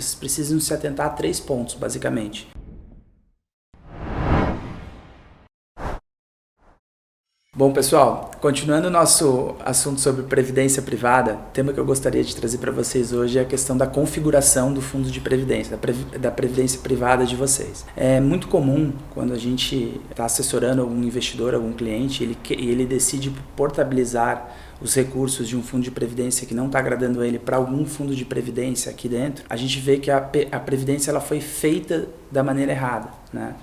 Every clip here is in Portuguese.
vocês precisam se atentar a 3 pontos, basicamente. Bom, pessoal, continuando o nosso assunto sobre previdência privada, o tema que eu gostaria de trazer para vocês hoje é a questão da configuração do fundo de previdência, da previdência privada de vocês. É muito comum quando a gente está assessorando algum investidor, algum cliente, ele decide portabilizar os recursos de um fundo de previdência que não está agradando a ele para algum fundo de previdência aqui dentro, a gente vê que a previdência ela foi feita da maneira errada, né?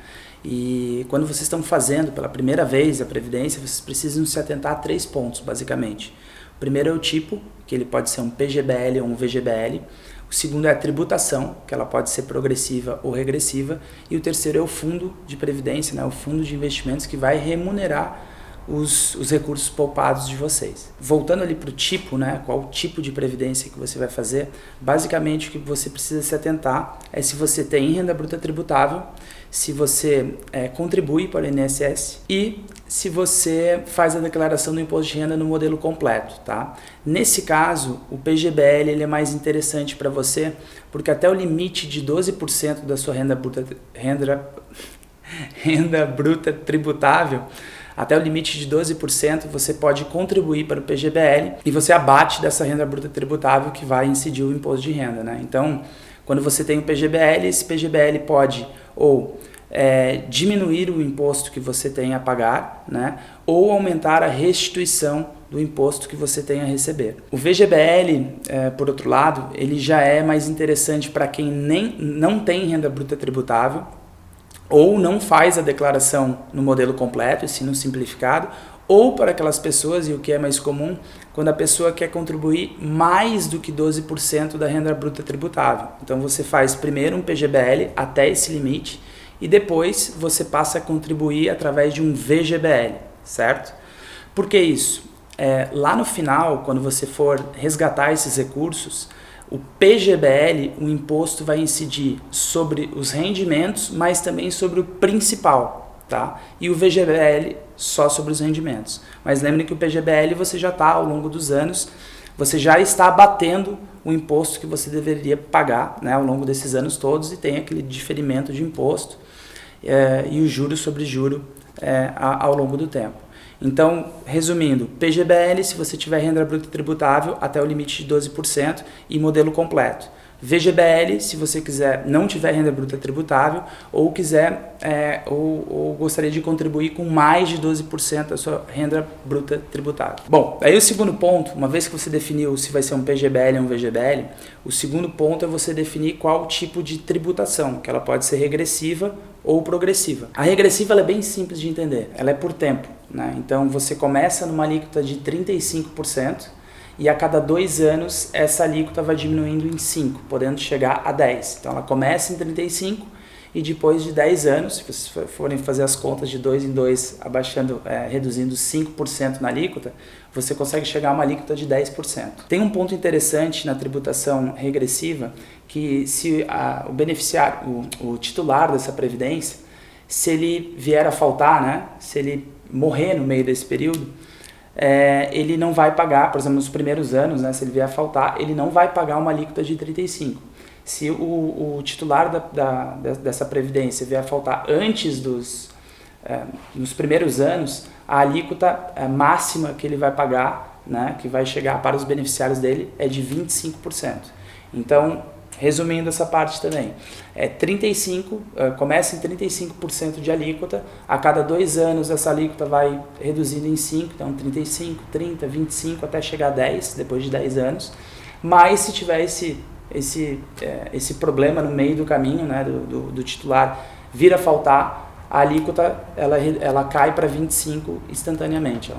E quando vocês estão fazendo pela primeira vez a previdência, vocês precisam se atentar a 3 pontos, basicamente. O primeiro é o tipo, que ele pode ser um PGBL ou um VGBL. O segundo é a tributação, que ela pode ser progressiva ou regressiva. E o terceiro é o fundo de previdência, né? O fundo de investimentos que vai remunerar os recursos poupados de vocês. Voltando ali para o tipo, né? Qual o tipo de previdência que você vai fazer, basicamente o que você precisa se atentar é se você tem renda bruta tributável, se você contribui para o INSS e se você faz a declaração do imposto de renda no modelo completo, tá? Nesse caso, o PGBL ele é mais interessante para você, porque até o limite de 12% da sua renda bruta tributável, até o limite de 12% você pode contribuir para o PGBL e você abate dessa renda bruta tributável que vai incidir o imposto de renda, né? Então, quando você tem o PGBL, esse PGBL pode ou diminuir o imposto que você tem a pagar, né? Ou aumentar a restituição do imposto que você tem a receber. O VGBL, por outro lado, ele já é mais interessante para quem não tem renda bruta tributável, ou não faz a declaração no modelo completo, e sim no simplificado, ou para aquelas pessoas, e o que é mais comum, quando a pessoa quer contribuir mais do que 12% da renda bruta tributável. Então você faz primeiro um PGBL até esse limite, e depois você passa a contribuir através de um VGBL, certo? Por que isso? Lá no final, quando você for resgatar esses recursos, o PGBL, o imposto vai incidir sobre os rendimentos, mas também sobre o principal, tá? E o VGBL só sobre os rendimentos. Mas lembre que o PGBL você já está, ao longo dos anos, você já está abatendo o imposto que você deveria pagar, né, ao longo desses anos todos, e tem aquele diferimento de imposto e o juro sobre juro ao longo do tempo. Então, resumindo, PGBL se você tiver renda bruta tributável até o limite de 12% e modelo completo. VGBL se você não tiver renda bruta tributável ou quiser ou gostaria de contribuir com mais de 12% da sua renda bruta tributável. Bom, aí o segundo ponto, uma vez que você definiu se vai ser um PGBL ou um VGBL, o segundo ponto é você definir qual tipo de tributação, que ela pode ser regressiva ou progressiva. A regressiva ela é bem simples de entender, ela é por tempo, né? Então você começa numa alíquota de 35%, e a cada 2 anos essa alíquota vai diminuindo em 5, podendo chegar a 10. Então ela começa em 35 e depois de 10 anos, se vocês forem fazer as contas de 2 em 2, reduzindo 5% na alíquota, você consegue chegar a uma alíquota de 10%. Tem um ponto interessante na tributação regressiva, que se o beneficiário, o titular dessa previdência, se ele vier a faltar, né, se ele morrer no meio desse período, ele não vai pagar, por exemplo, nos primeiros anos, né, se ele vier a faltar, ele não vai pagar uma alíquota de 35%. Se o titular dessa previdência vier a faltar antes nos primeiros anos, a alíquota máxima que ele vai pagar, né, que vai chegar para os beneficiários dele, é de 25%. Então, resumindo essa parte também, começa em 35% de alíquota, a cada 2 anos essa alíquota vai reduzindo em 5%, então 35%, 30%, 25% até chegar a 10% depois de 10 anos, mas se tiver esse problema no meio do caminho, né, do titular vir a faltar, a alíquota ela cai para 25% instantaneamente.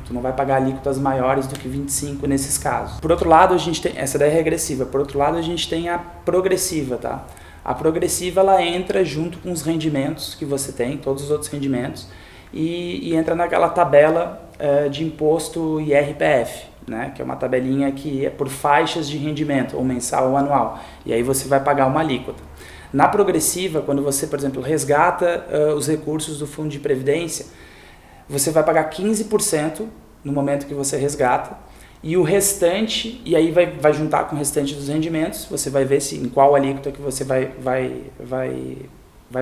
Tu não vai pagar alíquotas maiores do que 25% nesses casos. Por outro lado, a gente tem, essa daí é regressiva, por outro lado a gente tem a progressiva, tá? A progressiva ela entra junto com os rendimentos que você tem, todos os outros rendimentos, e entra naquela tabela de imposto IRPF, né? Que é uma tabelinha que é por faixas de rendimento, ou mensal ou anual, e aí você vai pagar uma alíquota. Na progressiva, quando você, por exemplo, resgata os recursos do fundo de previdência, você vai pagar 15% no momento que você resgata, e o restante, e aí vai juntar com o restante dos rendimentos, você vai ver se em qual alíquota que você vai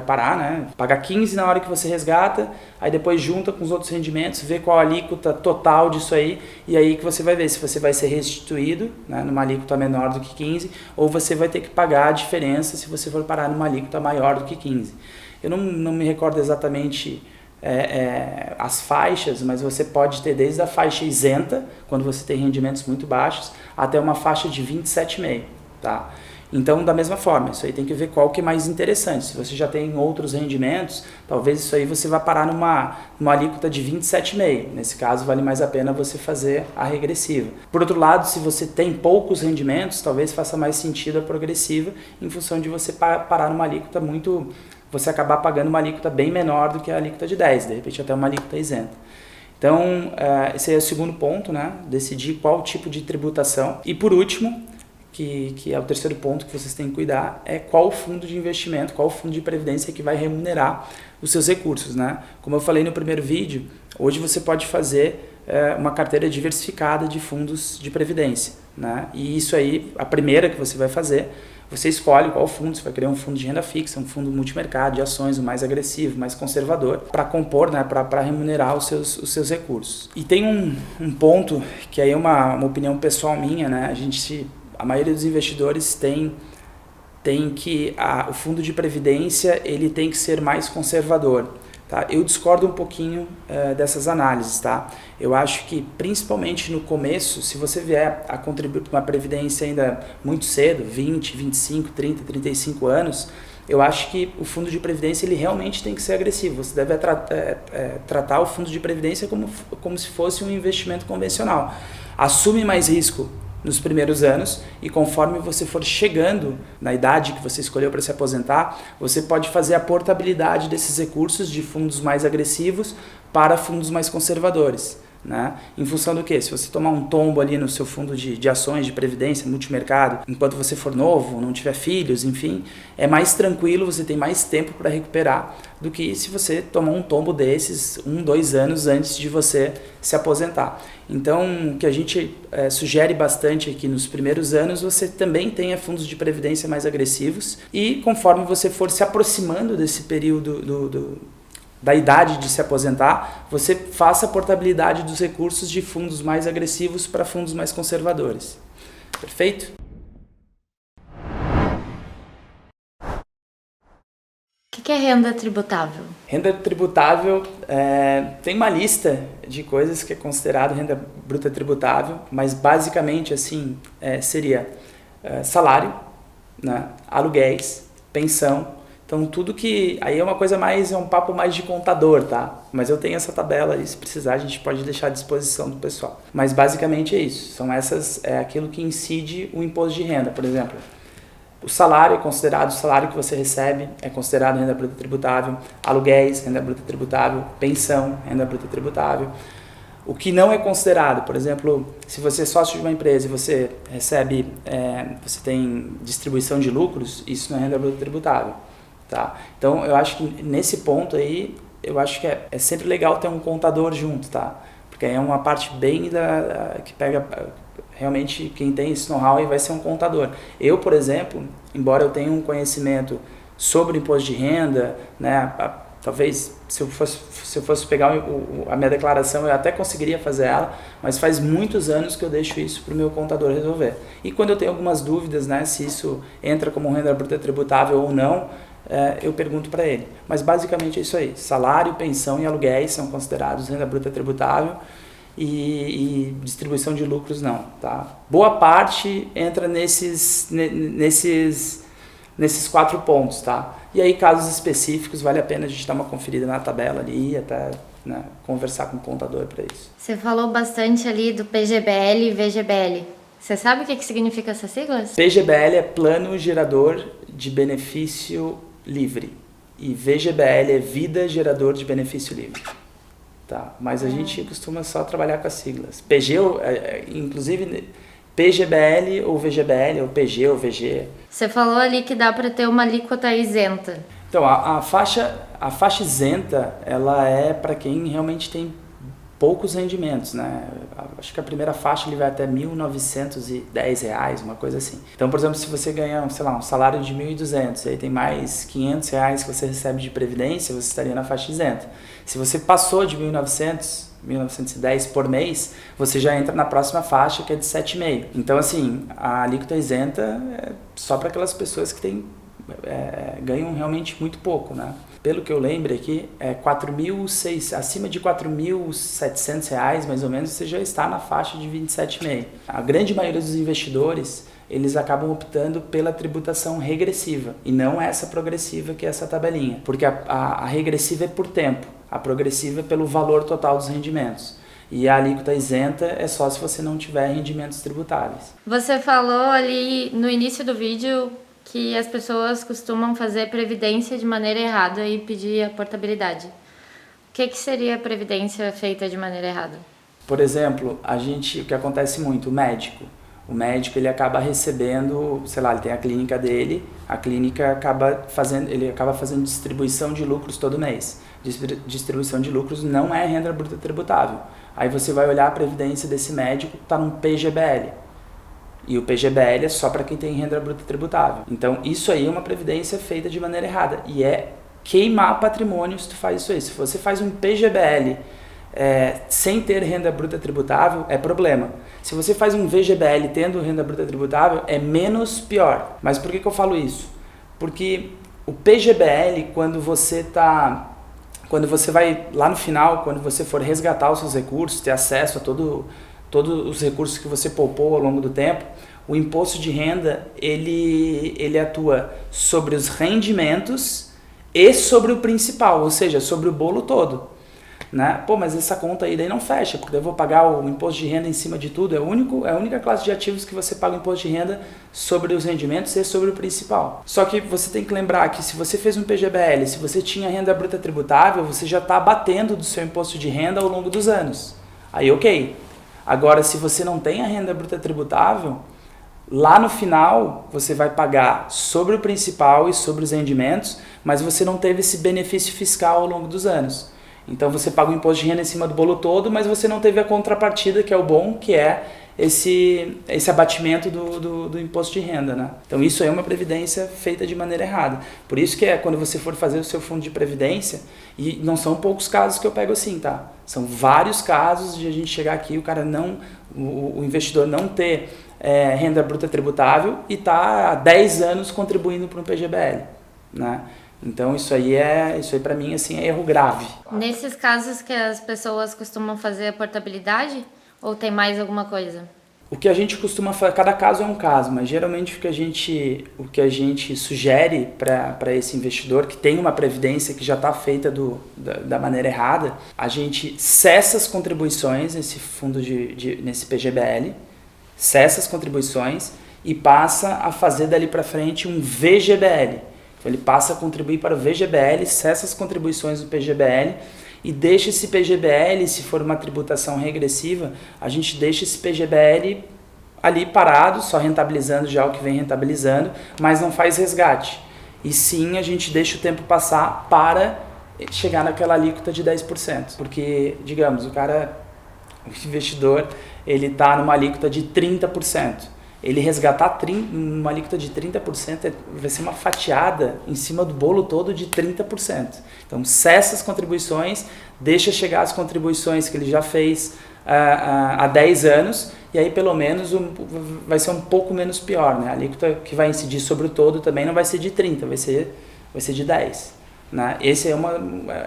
parar, né? Paga 15 na hora que você resgata, aí depois junta com os outros rendimentos, vê qual a alíquota total disso aí, e aí que você vai ver se você vai ser restituído, né, numa alíquota menor do que 15, ou você vai ter que pagar a diferença se você for parar numa alíquota maior do que 15. Eu não me recordo exatamente as faixas, mas você pode ter desde a faixa isenta, quando você tem rendimentos muito baixos, até uma faixa de 27,5, tá? Então, da mesma forma, isso aí tem que ver qual que é mais interessante. Se você já tem outros rendimentos, talvez isso aí você vá parar numa alíquota de 27,5. Nesse caso, vale mais a pena você fazer a regressiva. Por outro lado, se você tem poucos rendimentos, talvez faça mais sentido a progressiva, em função de você parar numa alíquota você acabar pagando uma alíquota bem menor do que a alíquota de 10, de repente até uma alíquota isenta. Então, esse é o segundo ponto, né? Decidir qual tipo de tributação. E por último, que é o terceiro ponto que vocês têm que cuidar, é qual fundo de investimento, qual fundo de previdência que vai remunerar os seus recursos, né? Como eu falei no primeiro vídeo, hoje você pode fazer uma carteira diversificada de fundos de previdência, né? E isso aí, a primeira que você vai fazer, você escolhe qual fundo, você vai criar um fundo de renda fixa, um fundo multimercado, de ações, o mais agressivo, mais conservador, para compor, né, para remunerar os seus recursos. E tem um ponto, que aí é uma opinião pessoal minha, né? A maioria dos investidores tem que o fundo de previdência ele tem que ser mais conservador. Tá? Eu discordo um pouquinho dessas análises. Tá? Eu acho que, principalmente no começo, se você vier a contribuir para uma previdência ainda muito cedo, 20, 25, 30, 35 anos, eu acho que o fundo de previdência ele realmente tem que ser agressivo. Você deve tratar o fundo de previdência como se fosse um investimento convencional. Assume mais risco nos primeiros anos, e conforme você for chegando na idade que você escolheu para se aposentar, você pode fazer a portabilidade desses recursos de fundos mais agressivos para fundos mais conservadores. Né? Em função do que? Se você tomar um tombo ali no seu fundo de ações de previdência, multimercado, enquanto você for novo, não tiver filhos, enfim, é mais tranquilo, você tem mais tempo para recuperar do que se você tomar um tombo desses 1, 2 anos antes de você se aposentar. Então, o que a gente sugere bastante aqui nos primeiros anos, você também tenha fundos de previdência mais agressivos, e conforme você for se aproximando desse período da idade de se aposentar, você faça a portabilidade dos recursos de fundos mais agressivos para fundos mais conservadores. Perfeito? O que é renda tributável? Renda tributável tem uma lista de coisas que é considerado renda bruta tributável, mas basicamente assim seria salário, né, aluguéis, pensão. Então tudo que... Aí é uma coisa mais... É um papo mais de contador, tá? Mas eu tenho essa tabela e se precisar a gente pode deixar à disposição do pessoal. Mas basicamente é isso. São aquilo que incide o imposto de renda. Por exemplo, o salário é considerado... O salário que você recebe é considerado renda bruta tributável. Aluguéis, renda bruta tributável. Pensão, renda bruta tributável. O que não é considerado, por exemplo, se você é sócio de uma empresa e você recebe... você tem distribuição de lucros, isso não é renda bruta tributável. Tá? Então, eu acho que nesse ponto aí, eu acho que é sempre legal ter um contador junto, tá? Porque é uma parte bem que pega realmente quem tem esse know-how e vai ser um contador. Eu, por exemplo, embora eu tenha um conhecimento sobre o imposto de renda, né, talvez se eu fosse pegar a minha declaração eu até conseguiria fazer ela, mas faz muitos anos que eu deixo isso para o meu contador resolver. E quando eu tenho algumas dúvidas, né, se isso entra como renda bruta tributável ou não, eu pergunto para ele. Mas basicamente é isso aí. Salário, pensão e aluguéis são considerados renda bruta tributável e distribuição de lucros não. Tá? Boa parte entra nesses 4 pontos. Tá? E aí casos específicos vale a pena a gente dar uma conferida na tabela ali e até conversar com o contador para isso. Você falou bastante ali do PGBL e VGBL. Você sabe o que significa essas siglas? PGBL é Plano Gerador de Benefício Livre e VGBL é Vida Gerador de Benefício Livre. Tá? Mas a gente costuma só trabalhar com as siglas. Inclusive PGBL ou VGBL, ou PG ou VG. Você falou ali que dá para ter uma alíquota isenta. Então, a faixa isenta, ela é para quem realmente tem poucos rendimentos, né? Acho que a primeira faixa ele vai até R$ 1.910, uma coisa assim. Então, por exemplo, se você ganha, sei lá, um salário de R$ 1.200, aí tem mais R$ 500 que você recebe de previdência, você estaria na faixa isenta. Se você passou de 1.900, 1.910 por mês, você já entra na próxima faixa, que é de 7,5. Então, assim, a alíquota isenta é só para aquelas pessoas que ganham realmente muito pouco, né? Pelo que eu lembro aqui, acima de R$ 4.700, mais ou menos, você já está na faixa de 27,5. A grande maioria dos investidores, eles acabam optando pela tributação regressiva, e não essa progressiva, que é essa tabelinha. Porque a regressiva é por tempo, a progressiva é pelo valor total dos rendimentos. E a alíquota isenta é só se você não tiver rendimentos tributáveis. Você falou ali no início do vídeo que as pessoas costumam fazer previdência de maneira errada e pedir a portabilidade. O que seria a previdência feita de maneira errada? Por exemplo, o que acontece muito, o médico ele acaba recebendo, sei lá, ele tem a clínica dele, a clínica ele acaba fazendo distribuição de lucros todo mês. Distribuição de lucros não é renda bruta tributável. Aí você vai olhar a previdência desse médico, está num PGBL. E o PGBL é só para quem tem renda bruta tributável. Então, isso aí é uma previdência feita de maneira errada. E é queimar patrimônio se tu faz isso aí. Se você faz um PGBL sem ter renda bruta tributável, é problema. Se você faz um VGBL tendo renda bruta tributável, é menos pior. Mas por que eu falo isso? Porque o PGBL, quando você vai lá no final, quando você for resgatar os seus recursos, ter acesso a todos os recursos que você poupou ao longo do tempo, o imposto de renda ele atua sobre os rendimentos e sobre o principal, ou seja, sobre o bolo todo. Né? Pô, mas essa conta aí daí não fecha, porque eu vou pagar o imposto de renda em cima de tudo. É a única classe de ativos que você paga o imposto de renda sobre os rendimentos e sobre o principal. Só que você tem que lembrar que se você fez um PGBL, se você tinha renda bruta tributável, você já está abatendo do seu imposto de renda ao longo dos anos. Aí ok. Agora, se você não tem a renda bruta tributável, lá no final você vai pagar sobre o principal e sobre os rendimentos, mas você não teve esse benefício fiscal ao longo dos anos. Então você paga o imposto de renda em cima do bolo todo, mas você não teve a contrapartida, que é o bom, que é esse abatimento do imposto de renda, né? Então isso aí é uma previdência feita de maneira errada. Por isso que quando você for fazer o seu fundo de previdência, e não são poucos casos que eu pego assim, tá? São vários casos de a gente chegar aqui, o investidor não ter renda bruta tributável e tá há 10 anos contribuindo para um PGBL, né? Então isso aí para mim assim, é erro grave. Nesses casos que as pessoas costumam fazer a portabilidade, ou tem mais alguma coisa? O que a gente costuma fazer, cada caso é um caso, mas geralmente o que a gente sugere para esse investidor que tem uma previdência que já está feita da maneira errada, a gente cessa as contribuições nesse fundo nesse PGBL, cessa as contribuições e passa a fazer dali para frente um VGBL. Então ele passa a contribuir para o VGBL, cessa as contribuições do PGBL e deixa esse PGBL, se for uma tributação regressiva, a gente deixa esse PGBL ali parado, só rentabilizando já o que vem rentabilizando, mas não faz resgate. E sim, a gente deixa o tempo passar para chegar naquela alíquota de 10%. Porque, digamos, o investidor, ele está numa alíquota de 30%. Ele resgatar uma alíquota de 30% vai ser uma fatiada em cima do bolo todo de 30%. Então, cessa as contribuições, deixa chegar as contribuições que ele já fez há 10 anos, e aí pelo menos vai ser um pouco menos pior, né? A alíquota que vai incidir sobre o todo também não vai ser de 30%, vai ser de 10%. Né? Esse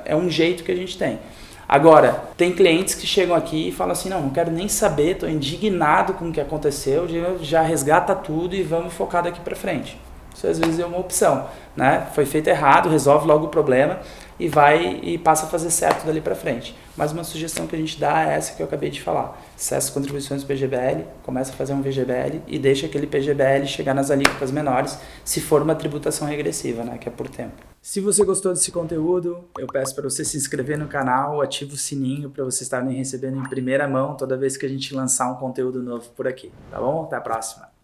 é um jeito que a gente tem. Agora, tem clientes que chegam aqui e falam assim, não quero nem saber, estou indignado com o que aconteceu, já resgata tudo e vamos focar daqui para frente. Isso às vezes é uma opção, né? Foi feito errado, resolve logo o problema e passa a fazer certo dali para frente. Mas uma sugestão que a gente dá é essa que eu acabei de falar. Cessa as contribuições do PGBL, começa a fazer um VGBL e deixa aquele PGBL chegar nas alíquotas menores, se for uma tributação regressiva, né? Que é por tempo. Se você gostou desse conteúdo, eu peço para você se inscrever no canal, ativa o sininho para você estar recebendo em primeira mão toda vez que a gente lançar um conteúdo novo por aqui, tá bom? Até a próxima!